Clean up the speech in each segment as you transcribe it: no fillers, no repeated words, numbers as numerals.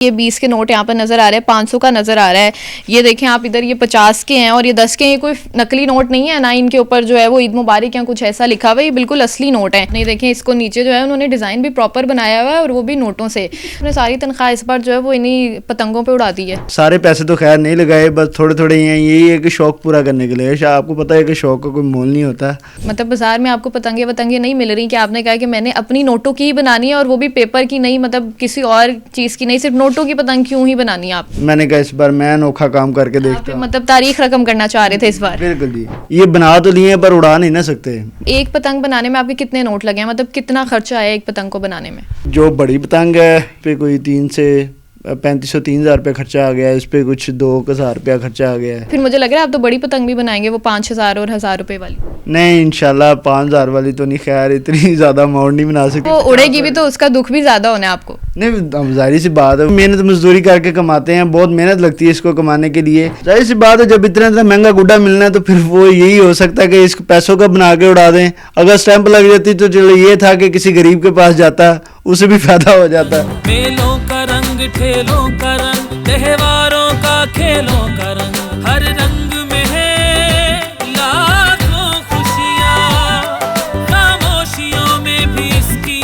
یہ 20 کے نوٹ یہاں پر نظر آ رہے ہیں, 500 کا نظر آ رہا ہے. یہ دیکھیں آپ ادھر, یہ 50 کے ہیں اور یہ 10 کے ہیں. یہ کوئی نقلی نوٹ نہیں ہے, نہ ان کے اوپر جو ہے وہ عید مبارک یا کچھ ایسا لکھا ہوا ہے, یہ بالکل اصلی نوٹ ہے. نہیں دیکھیں اس کو نیچے جو ہے انہوں نے ڈیزائن بھی پراپر بنایا ہوا ہے, اور وہ بھی نوٹوں سے. انہوں نے ساری تنخواہ اس بار جو ہے وہ انہی پتنگوں پہ اڑا دی ہے. سارے پیسے تو خیر نہیں لگائے, بس تھوڑے تھوڑے ہی ہیں. یہی ہے کہ شوق پورا کرنے کے لیے. آپ کو پتہ ہے کہ شوق کا کوئی مول نہیں ہوتا. مطلب بازار میں آپ کو پتنگیں نہیں مل رہی کہ آپ نے کہا کہ میں نے اپنی نوٹوں کی ہی بنانی ہے, اور وہ بھی پیپر کی نہیں, مطلب کسی اور چیز کی نہیں, صرف نوٹوں کی پتنگ کیوں ہی بنانی ہے آپ؟ میں نے کہا اس بار میں انوکھا کام کر کے دیکھتا ہوں. مطلب تاریخ رقم کرنا چاہ رہے تھے اس بار. بالکل جی, یہ بنا تو لیے پر اڑا نہیں نہ سکتے. ایک پتنگ بنانے میں آپ کے کتنے نوٹ لگے ہیں, مطلب کتنا خرچہ آیا ایک پتنگ کو بنانے میں؟ جو بڑی پتنگ ہے پہ کوئی 3 سے 3500-3000 روپے خرچہ آ گیا ہے. اس پہ کچھ 2000 روپیہ خرچہ آ گیا ہے. پھر مجھے لگ رہا ہے آپ تو بڑی پتنگ بھی بنائیں گے, وہ 5000 اور 1000 روپے والی. نہیں انشاءاللہ 5000 والی تو نہیں, خیر اتنی زیادہ اماؤنٹ نہیں بنا سکتے. وہ اڑے گی بھی تو اس کا دکھ بھی زیادہ ہونا ہے آپ کو. نہیں ظاہری سی بات ہے, محنت مزدوری کر کے کماتے ہیں, بہت محنت لگتی ہے اس کو کمانے کے لیے. ظاہر سی بات ہے جب اتنا مہنگا گڈا ملنا ہے تو پھر وہ یہی ہو سکتا ہے کہ اس پیسوں کا بنا کے اڑا دیں. اگر اسٹیمپ لگ جاتی تو چلو یہ تھا کہ کسی غریب کے پاس جاتا, اسے بھی فائدہ ہو جاتا. میلوں کا رنگ, ٹھیلوں کا رنگ, تہواروں کا کھیلوں کا رنگ, ہر رنگ میں ہے لاکھوں خوشیاں, خاموشیوں میں بھی اس کی.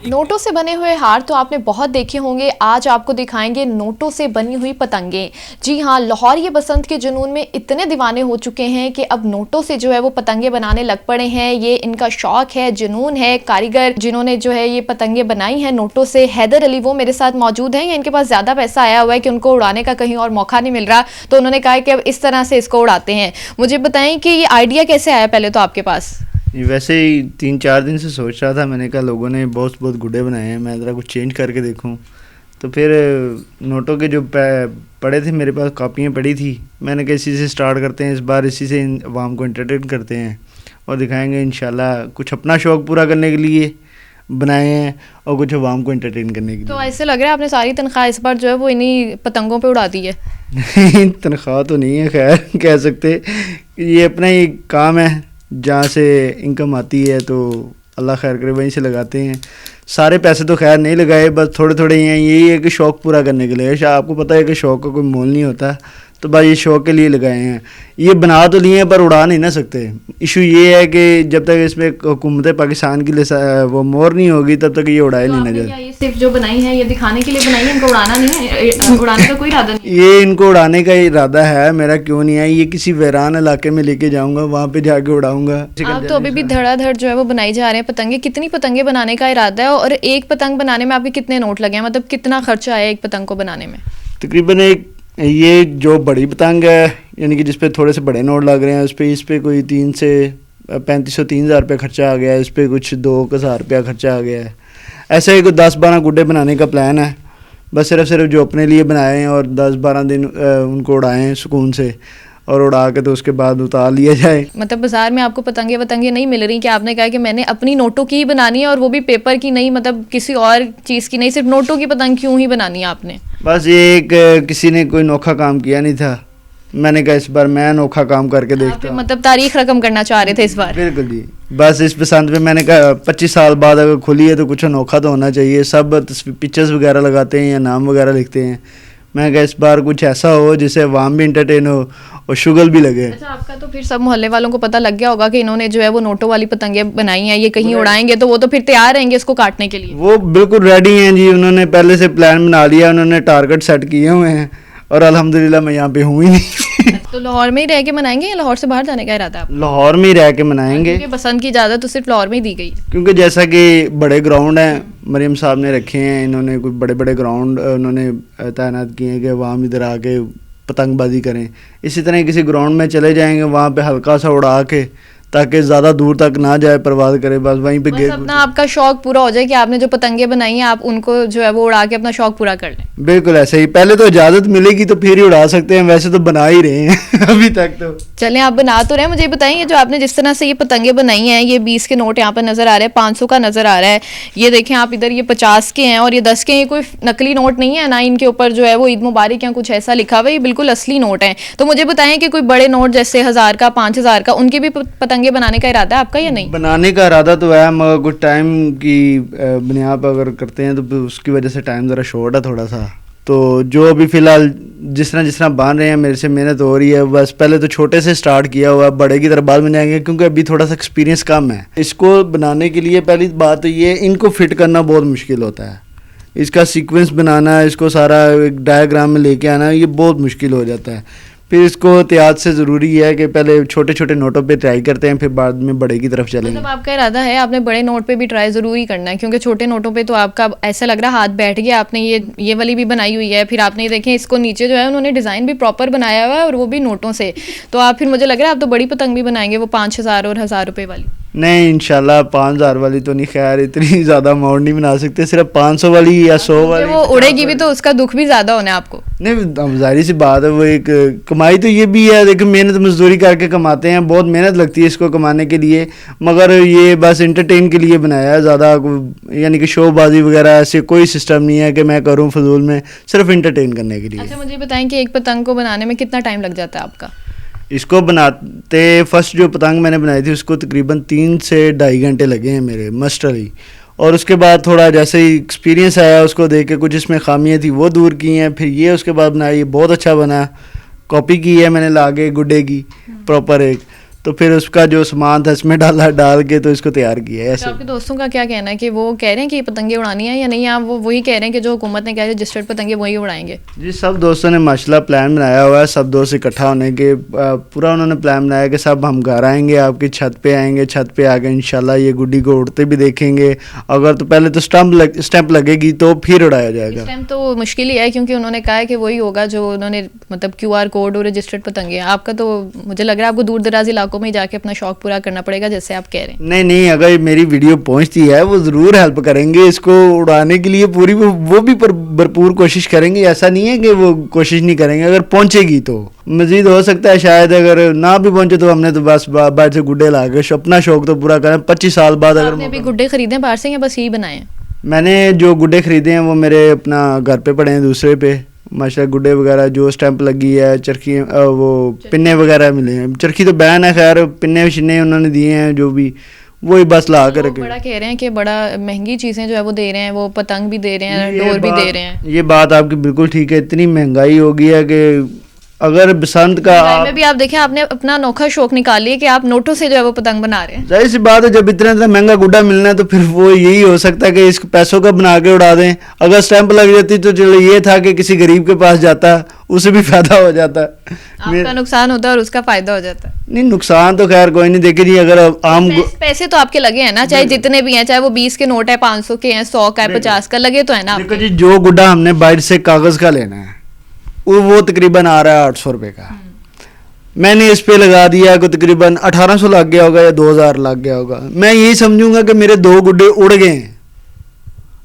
نوٹوں سے بنے ہوئے ہار تو آپ نے بہت دیکھے ہوں گے. آج آپ کو دکھائیں گے نوٹوں سے بنی ہوئی پتنگیں. جی ہاں, لاہور یہ بسنت کے جنون میں اتنے دیوانے ہو چکے ہیں کہ اب نوٹوں سے جو ہے وہ پتنگیں بنانے لگ پڑے ہیں. یہ ان کا شوق ہے, جنون ہے. کاریگر جنہوں نے جو ہے یہ پتنگیں بنائی ہیں نوٹوں سے, حیدر علی, وہ میرے ساتھ موجود ہیں. ان کے پاس زیادہ پیسہ آیا ہوا ہے کہ ان کو اڑانے کا کہیں اور موقع نہیں مل رہا, تو انہوں نے کہا کہ اب اس طرح سے اس کو اڑاتے ہیں. مجھے بتائیں کہ یہ آئیڈیا کیسے آیا پہلے تو آپ کے پاس؟ ویسے ہی 3-4 دن سے سوچ رہا تھا. میں نے کہا لوگوں نے بہت گڈے بنائے ہیں, میں ذرا کچھ چینج کر کے دیکھوں. تو پھر نوٹوں کے جو پڑے تھے میرے پاس, کاپیاں پڑی تھی, میں نے کہا اسی سے سٹارٹ کرتے ہیں. اس بار اسی سے عوام کو انٹرٹین کرتے ہیں اور دکھائیں گے انشاءاللہ. کچھ اپنا شوق پورا کرنے کے لیے بنائے ہیں اور کچھ عوام کو انٹرٹین کرنے کے لیے. تو ایسے لگ رہا ہے آپ نے ساری تنخواہ اس بار جو ہے وہ انہی پتنگوں پہ اڑا دی ہے. تنخواہ تو نہیں ہے, خیر کہہ سکتے یہ اپنا ہی کام ہے, جہاں سے انکم آتی ہے تو اللہ خیر کرے وہیں سے لگاتے ہیں. سارے پیسے تو خیر نہیں لگائے, بس تھوڑے تھوڑے ہی ہیں. یہی ہے کہ شوق پورا کرنے کے لیے. آپ کو پتہ ہے کہ شوق کا کوئی مول نہیں ہوتا, تو بس یہ شوق کے لیے لگائے ہیں. یہ بنا تو لیے ہیں پر اڑا نہیں نہ سکتے. ایشو یہ ہے کہ جب تک اس میں حکومت پاکستان کی وہ مور نہیں ہوگی تب تک یہ اڑائے نہیں نہ جائے. یہ صرف جو بنائی ہے یہ دکھانے کے لیے بنائی ہے, ان کو اڑانا نہیں ہے, اڑانے کا کوئی ارادہ نہیں. یہ ان کو اڑانے کا ارادہ ہے میرا, کیوں نہیں ہے. یہ کسی ویران علاقے میں لے کے جاؤں گا, وہاں پہ جا کے اڑاؤں گا. آپ تو ابھی بھی دھڑا دھڑ جو ہے وہ بنائی جا رہے ہیں پتنگیں. کتنی پتنگیں بنانے کا ارادہ ہے, اور ایک پتنگ بنانے میں آپ کے کتنے نوٹ لگے ہیں, مطلب کتنا خرچہ آیا ایک پتنگ کو بنانے میں؟ تقریباً یہ جو بڑی پتنگ ہے, یعنی کہ جس پہ تھوڑے سے بڑے نوٹ لگ رہے ہیں, اس پہ کوئی 3 سے 3500-3000 روپے خرچہ آ گیا ہے. اس پہ کچھ 2000 روپیہ خرچہ آ گیا ہے. ایسے ہی کوئی 10-12 گڈے بنانے کا پلان ہے. بس صرف جو اپنے لیے بنائے ہیں اور 10-12 دن ان کو اڑائیں ہیں سکون سے, اور اڑا کے تو اس کے بعد اتار لیا جائے. مطلب بازار میں آپ کو پتنگیں نہیں مل رہی کہ آپ نے کہا کہ میں نے اپنی نوٹوں کی ہی بنانی ہے, اور وہ بھی پیپر کی نہیں, مطلب کسی اور چیز کی نہیں, صرف نوٹوں کی پتنگ کیوں ہی بنانی ہے آپ نے؟ بس یہ کسی نے کوئی انوکھا کام کیا نہیں تھا, میں نے کہا اس بار میں انوکھا کام کر کے دیکھتا ہوں. مطلب تاریخ رقم کرنا چاہ رہے تھے اس بار. بالکل جی, بس اس پسند پہ میں نے کہا 25 سال بعد اگر کھلی ہے تو کچھ انوکھا تو ہونا چاہیے. سب پکچرز وغیرہ لگاتے ہیں یا نام وغیرہ لکھتے ہیں. میں کہا اس بار کچھ ایسا ہو جس سے عوام بھی انٹرٹین ہو اور شغل بھی لگے. اچھا, آپ کا تو پھر سب محلے والوں کو پتہ لگ گیا ہوگا کہ انہوں نے جو ہے وہ نوٹوں والی پتنگیں بنائی ہیں, یہ کہیں اڑائیں گے تو وہ تو پھر تیار رہیں گے اس کو کاٹنے کے لیے. وہ بالکل ریڈی ہیں جی, انہوں نے پہلے سے پلان بنا لیا, انہوں نے ٹارگٹ سیٹ کیے ہوئے ہیں, اور الحمدللہ میں یہاں پہ ہوں ہی نہیں. تو لاہور میں ہی رہ کے منائیں گے یا لاہور سے باہر جانے کا ارادہ ہے آپ؟ لاہور میں ہی رہ کے منائیں گے, کیونکہ بسنت کی اجازت تو صرف لاہور میں ہی دی گئی ہے. کیونکہ جیسا کہ بڑے گراؤنڈ ہیں مریم صاحب نے رکھے ہیں, انہوں نے کوئی بڑے گراؤنڈ انہوں نے تعینات کیے ہیں کہ عوام ادھر آ کے پتنگ بازی کریں. اسی طرح کسی گراؤنڈ میں چلے جائیں گے, وہاں پہ ہلکا سا اڑا کے تاکہ زیادہ دور تک نہ جائے, پرواز کرے, بس وہیں پہ بس اپنا آپ کا شوق پورا ہو جائے کہ آپ نے جو پتنگیں بنائی ہیں آپ ان کو جو ہے وہ اڑا کے اپنا شوق پورا کر لیں. بالکل ایسے ہی, پہلے تو اجازت ملے گی تو پھر ہی اڑا سکتے ہیں, ویسے تو بنا ہی رہے ہیں ابھی تک تو. چلیں آپ بنا تو رہے, مجھے بتائیں جو آپ نے جس طرح سے یہ پتنگیں بنائی ہیں, یہ 20 کے نوٹ یہاں پر نظر آ رہے ہیں, 500 کا نظر آ رہا ہے. یہ دیکھیں آپ ادھر, یہ 50 کے ہیں اور یہ 10 کے ہیں. یہ کوئی نقلی نوٹ نہیں ہے, نہ ان کے اوپر جو ہے وہ عید مبارک یا کچھ ایسا لکھا ہوا ہے, یہ بالکل اصلی نوٹ ہیں. تو مجھے بتائیں کہ کوئی بڑے نوٹ جیسے 1000 کا, 5000 کا, ان کی بھی پتنگیں بنانے کا ارادہ ہے آپ کا یا نہیں؟ بنانے کا ارادہ تو ہے, مگر کچھ ٹائم کی بنیاد پر اگر کرتے ہیں تو اس کی وجہ سے ٹائم ذرا شارٹ ہے تھوڑا سا, تو جو ابھی فی الحال جس طرح باندھ رہے ہیں میرے سے محنت ہو رہی ہے. بس پہلے تو چھوٹے سے سٹارٹ کیا ہوا ہے, بڑے کی طرف بعد میں جائیں گے کیونکہ ابھی تھوڑا سا ایکسپیرینس کم ہے. اس کو بنانے کے لیے پہلی بات تو یہ ان کو فٹ کرنا بہت مشکل ہوتا ہے. اس کا سیکوینس بنانا, اس کو سارا ایک ڈائیگرام میں لے کے آنا, یہ بہت مشکل ہو جاتا ہے. پھر اس کو احتیاط سے ضروری ہے کہ پہلے چھوٹے چھوٹے نوٹوں پہ ٹرائی کرتے ہیں, پھر بعد میں بڑے کی طرف چلیں گے. مطلب آپ کا ارادہ ہے آپ نے بڑے نوٹ پہ بھی ٹرائی ضروری کرنا ہے, کیونکہ چھوٹے نوٹوں پہ تو آپ کا ایسا لگ رہا ہاتھ بیٹھ گیا. آپ نے یہ والی بھی بنائی ہوئی ہے, پھر آپ نے دیکھیں اس کو نیچے جو ہے انہوں نے ڈیزائن بھی پراپر بنایا ہوا ہے اور وہ بھی نوٹوں سے. تو آپ پھر مجھے لگ رہا ہے آپ تو بڑی پتنگ بھی بنائیں گے, وہ 5,000 اور 1,000 روپے والی. نہیں انشاءاللہ 5,000 والی تو نہیں, خیر اتنی زیادہ اماؤنٹ نہیں بنا سکتے, صرف 500 والی یا 100 والی. وہ اڑے گی بھی تو اس کا دکھ بھی زیادہ ہونا ہے آپ کو. نہیں ظاہری سی بات ہے, وہ ایک کمائی تو یہ بھی ہے, لیکن محنت مزدوری کر کے کماتے ہیں, بہت محنت لگتی ہے اس کو کمانے کے لیے, مگر یہ بس انٹرٹین کے لیے بنایا ہے زیادہ, یعنی کہ شو بازی وغیرہ ایسے کوئی سسٹم نہیں ہے کہ میں کروں فضول میں, صرف انٹرٹین کرنے کے لیے. اچھا مجھے بتائیں کہ ایک پتنگ کو بنانے میں کتنا ٹائم لگ جاتا ہے آپ کا؟ اس کو بناتے فرسٹ جو پتنگ میں نے بنائی تھی اس کو تقریباً 3 سے 2.5 گھنٹے لگے ہیں میرے مسٹرلی. اور اس کے بعد تھوڑا جیسے ہی ایکسپیرینس آیا اس کو دیکھ کے کچھ اس میں خامیاں تھیں وہ دور کی ہیں. پھر یہ اس کے بعد بنایا, یہ بہت اچھا بنا, کاپی کی ہے میں نے لا کے گڈے کی پراپر ایک. تو پھر اس کا جو سامان تھا اس میں ڈال کے تو اس کو تیار کیا ہے. ایسے آپ کے دوستوں کا کیا کہنا ہے کہ وہ کہہ رہے ہیں کہ یہ پتنگیں اڑانی ہیں یا نہیں, آپ وہ وہی کہہ رہے ہیں کہ جو حکومت نے کہا ہے رجسٹرڈ پتنگیں وہی اڑائیں گے؟ جی سب دوستوں نے ماشاءاللہ پلان بنایا ہوا ہے, سب دوست اکٹھا ہونے کے پورا انہوں نے پلان بنایا کہ سب ہم گھر آئیں گے, آپ کی چھت پہ آئیں گے, چھت پہ آ کے انشاءاللہ یہ گڈی کو اڑتے بھی دیکھیں گے. اگر تو پہلے تو اسٹمپ لگے گی تو پھر اڑایا جائے گا. اس ٹائم تو مشکل ہی ہے کیونکہ انہوں نے کہا ہے کہ وہی ہوگا جو انہوں نے مطلب QR کوڈ اور رجسٹرڈ پتنگیں. آپ کا تو مجھے لگ رہا ہے آپ کو دور دراز علاقوں میں جا کے اپنا شوق پورا کرنا پڑے گا جیسے آپ کہہ رہے ہیں. نہیں اگر میری ویڈیو پہنچتی ہے وہ ضرور ہیلپ کریں گے اس کو اڑانے کے لیے پوری, وہ بھی بھرپور کوشش کریں گے. ایسا نہیں ہے کہ وہ کوشش نہیں کریں گے, اگر پہنچے گی تو مزید ہو سکتا ہے شاید, اگر نہ بھی پہنچے تو ہم نے تو بس باہر سے گڈے لا کے اپنا شوق تو پورا کریں. 25 سال بعد اگر آپ نے ابھی گڈے خریدے باہر سے یا بس یہی بنائے ہیں؟ میں نے جو گڈے خریدے ہیں وہ میرے اپنا گھر پہ پڑے ہیں دوسرے پہ ماشاءاللہ. گڈے وغیرہ جو اسٹیمپ لگی ہے, چرخی وہ پنے وغیرہ ملے ہیں, چرخی تو بین ہے خیر, پنے شنے انہوں نے دیے ہیں جو بھی, وہی بس لا کر رکھے. بڑا کہہ رہے ہیں کہ بڑا مہنگی چیزیں جو ہے وہ دے رہے ہیں, وہ پتنگ بھی دے رہے ہیں, ڈور بھی دے رہے ہیں. یہ بات آپ کی بالکل ٹھیک ہے, اتنی مہنگائی ہو گئی ہے کہ اگر بسنت کا میں بھی آپ دیکھیں آپ نے اپنا انوکھا شوق نکال لیا کہ آپ نوٹوں سے جو ہے وہ پتنگ بنا رہے ہیں. ظاہر سی بات ہے جب اتنا مہنگا گڈا ملنا ہے تو پھر وہ یہی ہو سکتا ہے کہ اس پیسوں کا بنا کے اڑا دیں. اگر اسٹیمپ لگ جاتی تو چلو یہ تھا کہ کسی غریب کے پاس جاتا, اسے بھی فائدہ ہو جاتا. آپ کا نقصان ہوتا ہے اور اس کا فائدہ ہو جاتا ہے. نہیں نقصان تو خیر کوئی نہیں. دیکھیں جی اگر عام پیسے تو آپ کے لگے ہیں نا, چاہے جتنے بھی ہیں, چاہے وہ 20 کے نوٹ ہے, 500 کے ہیں, 100 کا ہے, 50 کا, لگے تو ہے نا. دیکھو جی جو گڈا ہم نے باہر سے کاغذ کا لینا ہے وہ تقریباً آ رہا ہے 800 روپے کا. میں نے اس پہ لگا دیا کہ تقریباً 1800 لگ گیا ہوگا یا 2000 لگ گیا ہوگا. میں یہی سمجھوں گا کہ میرے 2 گڈے اڑ گئے ہیں,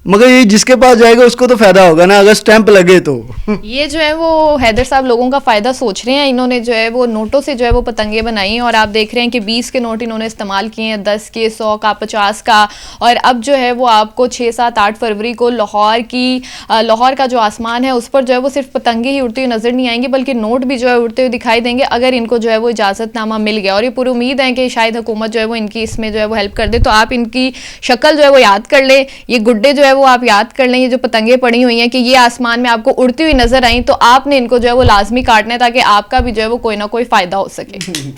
مگر یہ جس کے پاس جائے گا اس کو تو فائدہ ہوگا نا اگر اسٹیمپ لگے تو. یہ جو ہے وہ حیدر صاحب لوگوں کا فائدہ سوچ رہے ہیں. انہوں نے جو ہے وہ نوٹوں سے جو ہے وہ پتنگیں بنائی ہیں اور آپ دیکھ رہے ہیں کہ 20 کے نوٹ انہوں نے استعمال کیے ہیں, 10 کے, 100 کا, 50 کا. اور اب جو ہے وہ آپ کو 6, 7, 8 فروری کو لاہور کا جو آسمان ہے اس پر جو ہے وہ صرف پتنگیں ہی اڑتی ہوئی نظر نہیں آئیں گی بلکہ نوٹ بھی جو ہے اڑتے ہوئے دکھائی دیں گے اگر ان کو جو ہے وہ اجازت نامہ مل گیا. اور یہ پوری امید ہے کہ شاید حکومت جو ہے وہ ان کی اس میں جو ہے وہ ہیلپ کر دے. تو آپ ان کی شکل جو ہے وہ یاد کر لیں, یہ گڈے جو ہے وہ آپ یاد کر لیں, یہ جو پتنگیں پڑی ہوئی ہیں کہ یہ آسمان میں آپ کو اڑتی ہوئی نظر آئیں تو آپ نے ان کو جو ہے وہ لازمی کاٹنا ہے تاکہ آپ کا بھی جو ہے وہ کوئی نہ کوئی فائدہ ہو سکے.